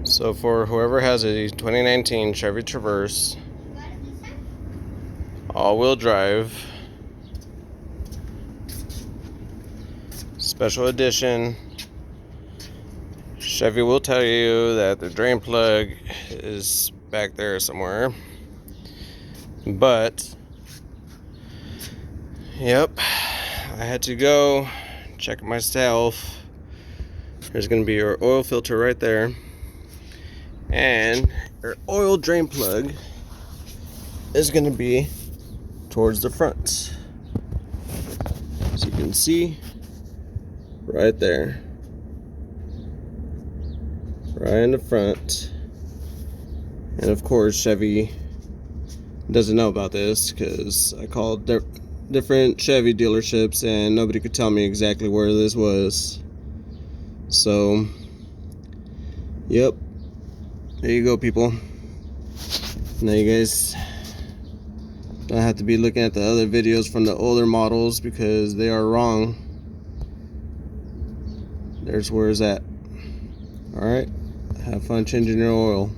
So for whoever has a 2019 Chevy Traverse, all-wheel drive, special edition, Chevy will tell you that the drain plug is back there somewhere. But, yep, I had to go check it myself. There's going to be your oil filter right there. And your oil drain plug is going to be towards the front. As you can see, right there. Right in the front. And of course, Chevy doesn't know about this because I called different Chevy dealerships and nobody could tell me exactly where this was. So, yep. There you go, people. Now you guys don't have to be looking at the other videos from the older models because they are wrong. There's where it's at. Alright, have fun changing your oil.